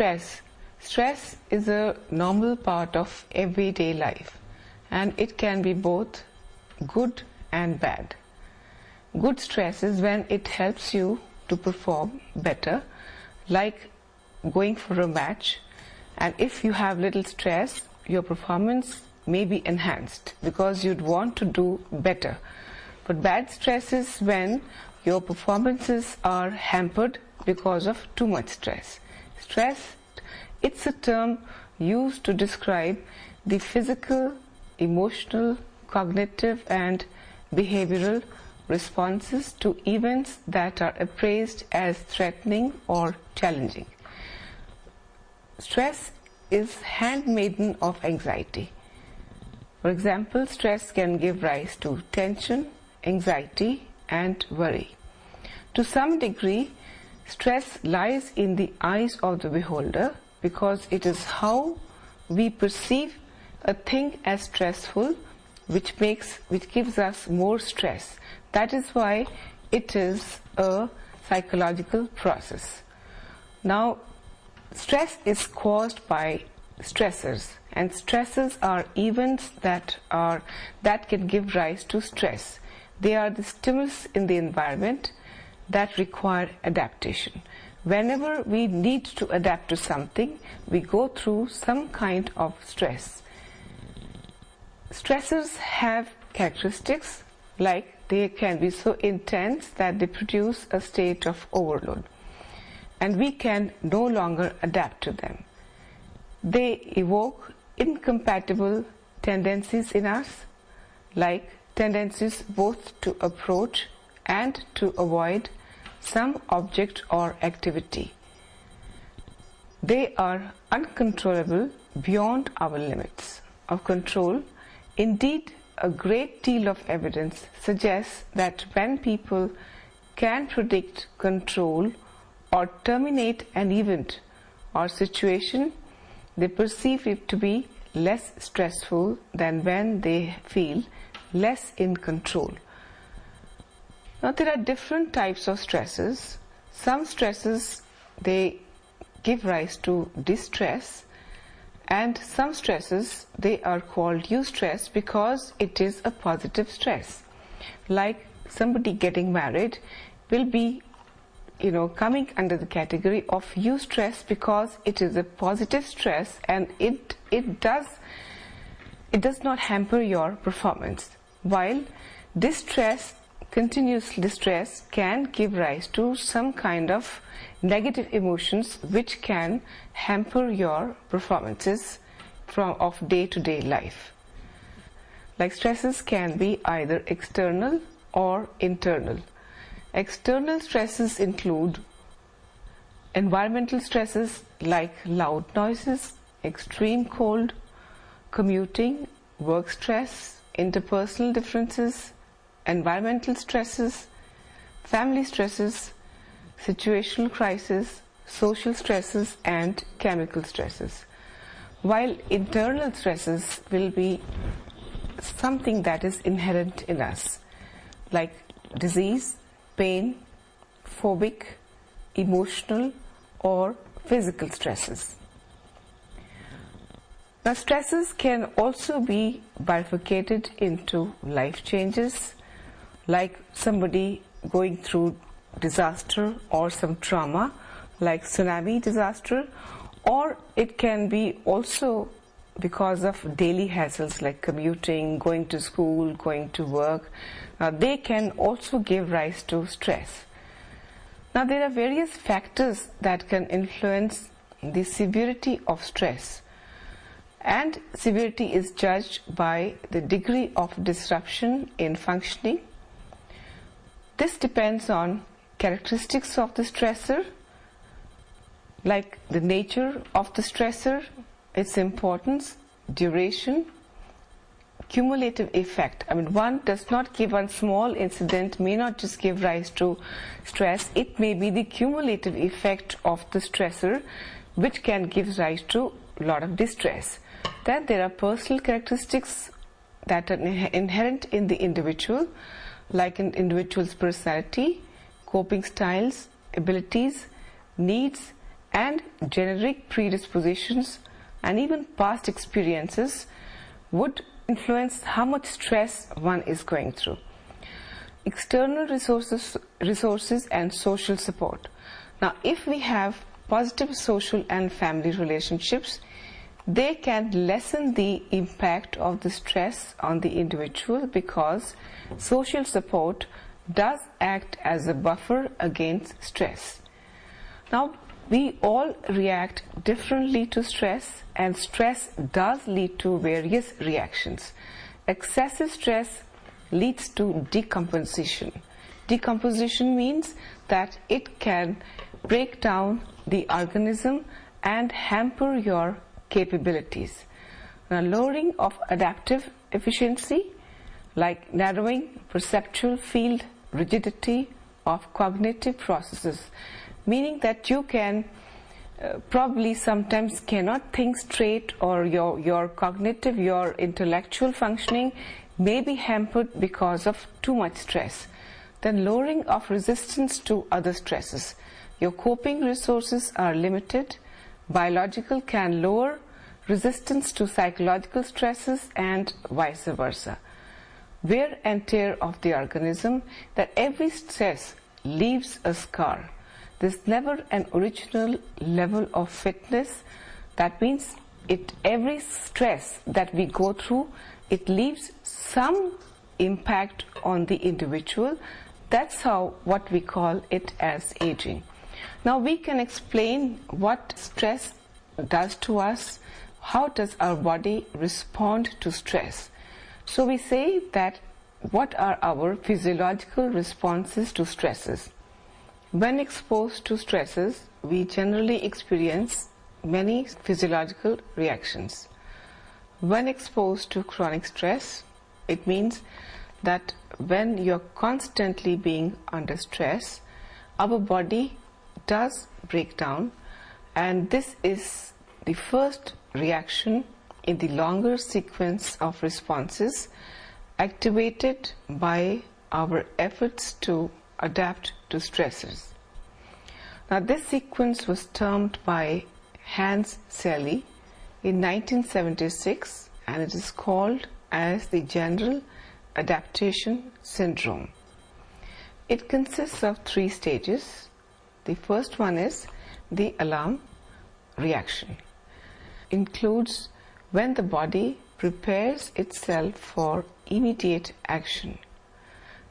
Stress. Stress is a normal part of everyday life, and it can be both good and bad. Good stress is when it helps you to perform better, like going for a match, and if you have little stress, your performance may be enhanced because you'd want to do better. But bad stress is when your performances are hampered because of too much stress. Stress, it's a term used to describe the physical, emotional, cognitive and behavioral responses to events that are appraised as threatening or challenging. Stress is handmaiden of anxiety. For example, stress can give rise to tension, anxiety and worry. To some degree, stress lies in the eyes of the beholder because it is how we perceive a thing as stressful which gives us more stress. That is why it is a psychological process. Now, stress is caused by stressors, and stressors are events that can give rise to stress. They are the stimulus in the environment that require adaptation. Whenever we need to adapt to something, we go through some kind of stress. Stressors have characteristics like they can be so intense that they produce a state of overload, and we can no longer adapt to them. They evoke incompatible tendencies in us, like tendencies both to approach and to avoid some object or activity. They are uncontrollable beyond our limits of control. Indeed, a great deal of evidence suggests that when people can predict, control, or terminate an event or situation, they perceive it to be less stressful than when they feel less in control. Now, there are different types of stresses. Some stresses, they give rise to distress, and some stresses, they are called eustress because it is a positive stress. Like somebody getting married will be coming under the category of eustress because it is a positive stress, and it does not hamper your performance. While distress, continuous distress, can give rise to some kind of negative emotions which can hamper your performances of day-to-day life. Like stresses can be either external or internal. External stresses include environmental stresses like loud noises, extreme cold, commuting, work stress, interpersonal differences, environmental stresses, family stresses, situational crisis, social stresses and chemical stresses. While internal stresses will be something that is inherent in us, like disease, pain, phobic, emotional or physical stresses. Now, stresses can also be bifurcated into life changes, like somebody going through disaster or some trauma like tsunami disaster, or it can be also because of daily hassles like commuting, going to school, going to work. They can also give rise to stress. Now, there are various factors that can influence the severity of stress, and severity is judged by the degree of disruption in functioning. This depends on characteristics of the stressor, like the nature of the stressor, its importance, duration, cumulative effect. One does not give one small incident, may not just give rise to stress. It may be the cumulative effect of the stressor which can give rise to a lot of distress. Then there are personal characteristics that are inherent in the individual, like an individual's personality, coping styles, abilities, needs and generic predispositions and even past experiences would influence how much stress one is going through. External resources and social support. Now, if we have positive social and family relationships, they can lessen the impact of the stress on the individual, because social support does act as a buffer against stress. Now, we all react differently to stress, and stress does lead to various reactions. Excessive stress leads to decomposition. Decomposition means that it can break down the organism and hamper your capabilities. Now, lowering of adaptive efficiency, like narrowing perceptual field rigidity of cognitive processes, meaning that you can probably sometimes cannot think straight, or your cognitive, your intellectual functioning may be hampered because of too much stress. Then lowering of resistance to other stresses. Your coping resources are limited. Biological can lower resistance to psychological stresses and vice versa. Wear and tear of the organism, that every stress leaves a scar. There's never an original level of fitness. That means every stress that we go through, it leaves some impact on the individual. That's what we call it as aging. Now we can explain what stress does to us. How does our body respond to stress? So we say that what are our physiological responses to stresses? When exposed to stresses, we generally experience many physiological reactions. When exposed to chronic stress, it means that when you're constantly being under stress, our body does break down, and this is the first reaction in the longer sequence of responses activated by our efforts to adapt to stresses. Now, this sequence was termed by Hans Selye in 1976, and it is called as the General Adaptation Syndrome. It consists of 3 stages. The first one is the alarm reaction. Includes when the body prepares itself for immediate action.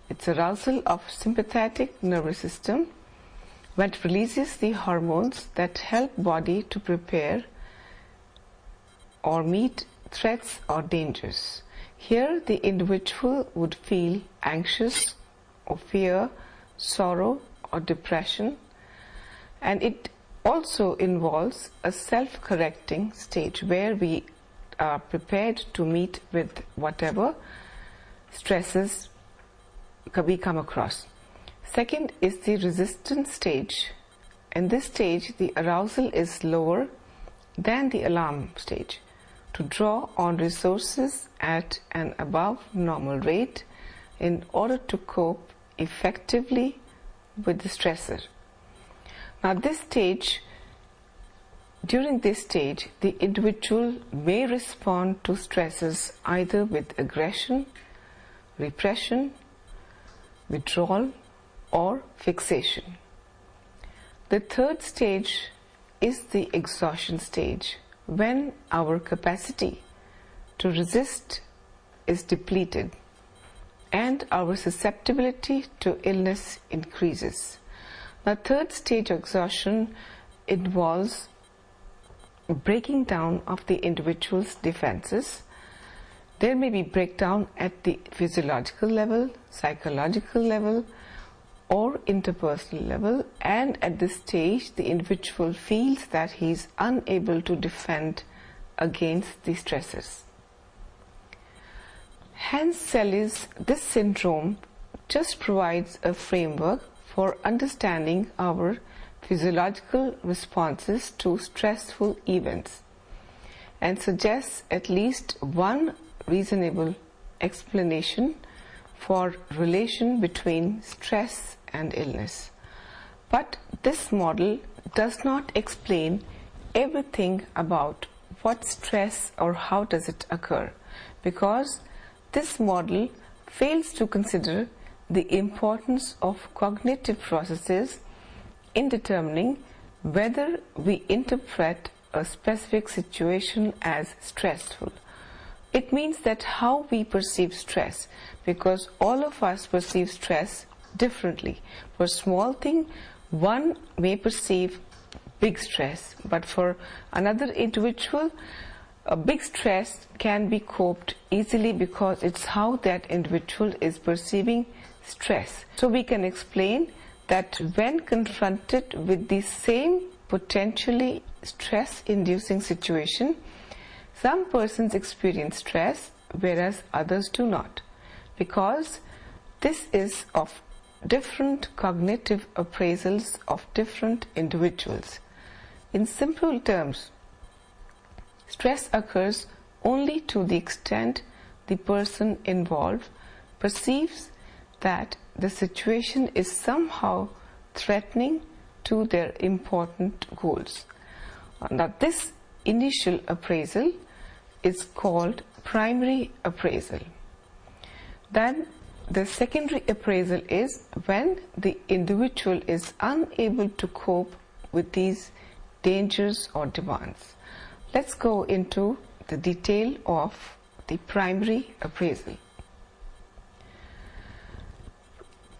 It's arousal of sympathetic nervous system when it releases the hormones that help body to prepare or meet threats or dangers. Here the individual would feel anxious or fear, sorrow or depression, and it also involves a self-correcting stage where we are prepared to meet with whatever stresses we come across. Second is the resistance stage. In this stage, the arousal is lower than the alarm stage to draw on resources at an above normal rate in order to cope effectively with the stressor. Now, during this stage, the individual may respond to stresses either with aggression, repression, withdrawal, or fixation. The third stage is the exhaustion stage, when our capacity to resist is depleted and our susceptibility to illness increases. The third stage of exhaustion involves breaking down of the individual's defenses. There may be breakdown at the physiological level, psychological level, or interpersonal level, and at this stage the individual feels that he is unable to defend against the stresses. Hans Selye's this syndrome just provides a framework for understanding our physiological responses to stressful events and suggests at least one reasonable explanation for relation between stress and illness. But this model does not explain everything about what stress or how does it occur, because this model fails to consider the importance of cognitive processes in determining whether we interpret a specific situation as stressful. It means that how we perceive stress, because all of us perceive stress differently. For a small thing, one may perceive big stress, but for another individual, a big stress can be coped easily because it's how that individual is perceiving stress. So we can explain that when confronted with the same potentially stress-inducing situation, some persons experience stress whereas others do not, because this is of different cognitive appraisals of different individuals. In simple terms, stress occurs only to the extent the person involved perceives that the situation is somehow threatening to their important goals. Now, this initial appraisal is called primary appraisal. Then the secondary appraisal is when the individual is unable to cope with these dangers or demands. Let's go into the detail of the primary appraisal.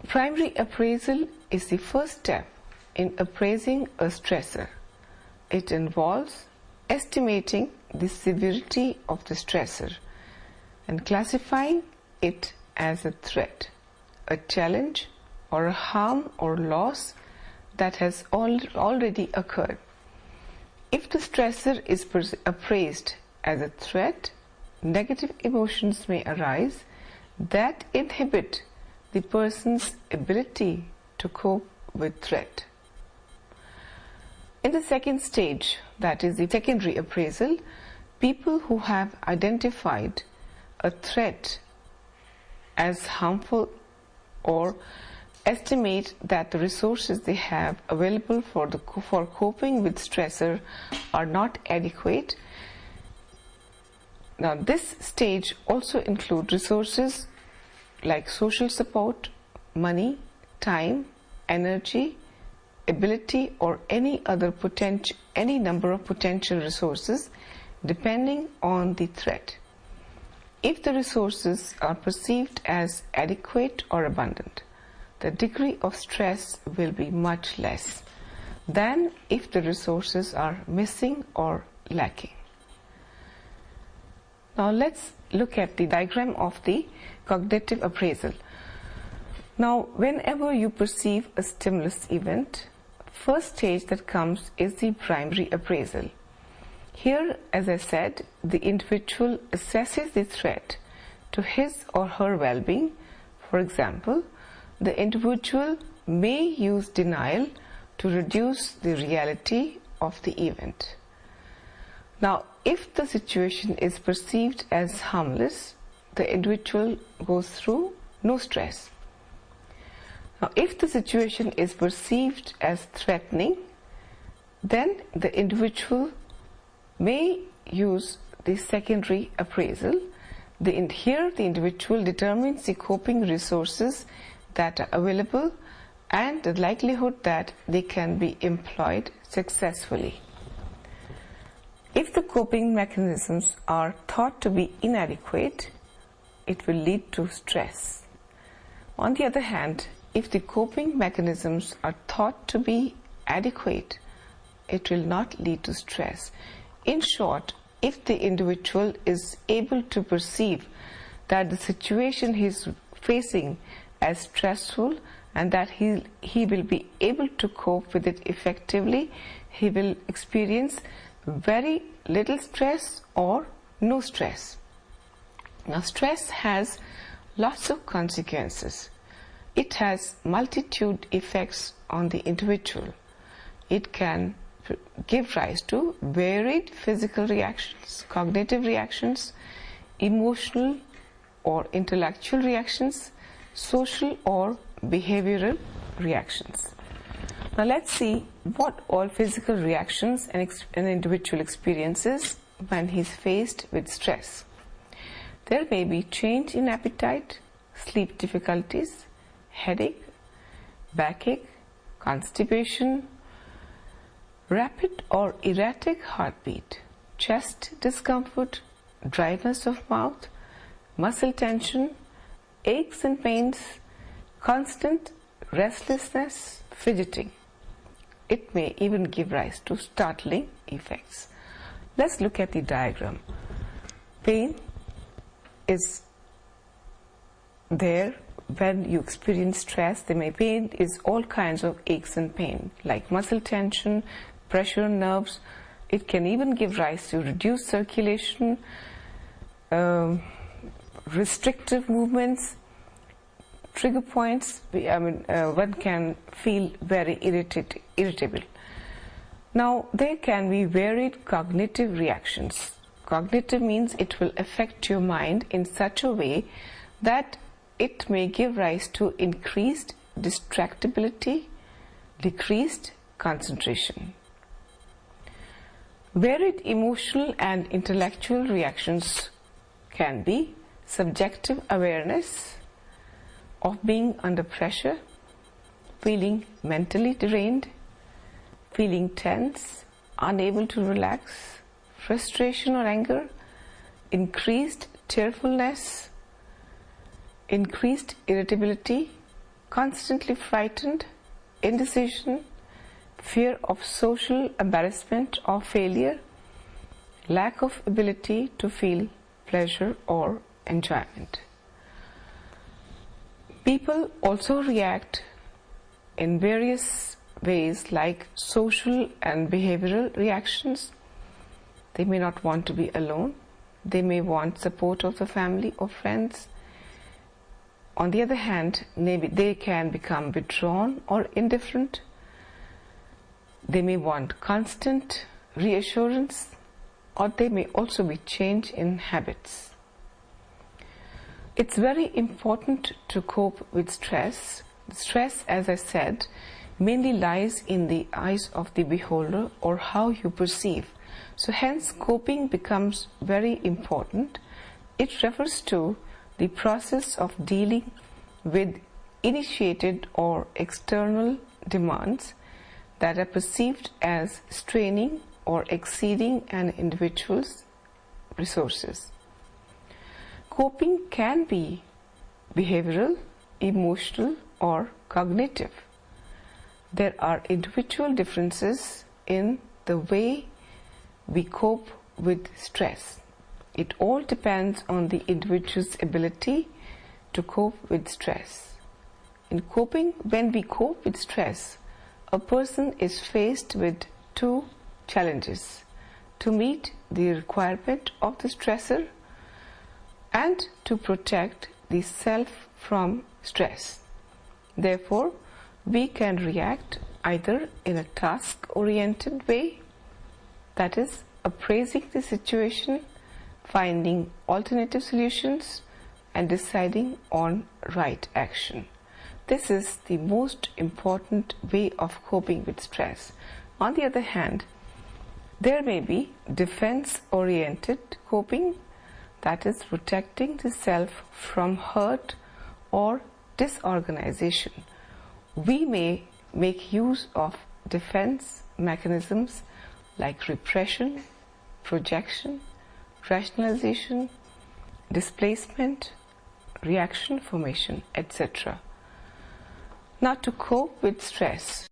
Primary appraisal is the first step in appraising a stressor. It involves estimating the severity of the stressor and classifying it as a threat, a challenge, or a harm or loss that has already occurred. If the stressor is appraised as a threat, negative emotions may arise that inhibit the person's ability to cope with threat. In the second stage, that is the secondary appraisal, people who have identified a threat as harmful or estimate that the resources they have available for coping with stressor are not adequate. Now, this stage also includes resources like social support, money, time, energy, ability, or any number of potential resources depending on the threat. If the resources are perceived as adequate or abundant, the degree of stress will be much less than if the resources are missing or lacking. Now let's look at the diagram of the cognitive appraisal. Now, whenever you perceive a stimulus event, first stage that comes is the primary appraisal. Here, as I said, the individual assesses the threat to his or her well-being. For example, the individual may use denial to reduce the reality of the event. Now, if the situation is perceived as harmless, the individual goes through no stress. Now, if the situation is perceived as threatening, then the individual may use the secondary appraisal. Here, the individual determines the coping resources that are available and the likelihood that they can be employed successfully. If the coping mechanisms are thought to be inadequate, it will lead to stress. On the other hand, if the coping mechanisms are thought to be adequate, it will not lead to stress. In short, if the individual is able to perceive that the situation he is facing as stressful and that he will be able to cope with it effectively, he will experience very little stress or no stress. Now, stress has lots of consequences. It has multitude effects on the individual. It can give rise to varied physical reactions, cognitive reactions, emotional or intellectual reactions, social or behavioral reactions. Now let's see what all physical reactions an individual experiences when he's faced with stress. There may be change in appetite, sleep difficulties, headache, backache, constipation, rapid or erratic heartbeat, chest discomfort, dryness of mouth, muscle tension, aches and pains, constant restlessness, fidgeting. It may even give rise to startling effects. Let's look at the diagram. Pain is there when you experience stress. Pain is all kinds of aches and pain, like muscle tension, pressure on nerves. It can even give rise to reduced circulation, restrictive movements, trigger points. One can feel very irritable. Now, there can be varied cognitive reactions. Cognitive means it will affect your mind in such a way that it may give rise to increased distractibility, decreased concentration. Varied emotional and intellectual reactions can be subjective awareness of being under pressure, feeling mentally drained, feeling tense, unable to relax, frustration or anger, increased tearfulness, increased irritability, constantly frightened, indecision, fear of social embarrassment or failure, lack of ability to feel pleasure or enjoyment. People also react in various ways, like social and behavioral reactions. They may not want to be alone. They may want support of the family or friends. On the other hand, maybe they can become withdrawn or indifferent. They may want constant reassurance, or they may also be change in habits. It's very important to cope with stress. Stress, as I said, mainly lies in the eyes of the beholder, or how you perceive. So hence coping becomes very important. It refers to the process of dealing with initiated or external demands that are perceived as straining or exceeding an individual's resources. Coping can be behavioral, emotional, or cognitive. There are individual differences in the way we cope with stress. It all depends on the individual's ability to cope with stress. When we cope with stress, a person is faced with two challenges: to meet the requirement of the stressor and to protect the self from stress. Therefore, we can react either in a task-oriented way, that is, appraising the situation, finding alternative solutions, and deciding on right action. This is the most important way of coping with stress. On the other hand, there may be defense-oriented coping, that is, protecting the self from hurt or disorganization. We may make use of defense mechanisms like repression, projection, rationalization, displacement, reaction formation, etc. Now, to cope with stress,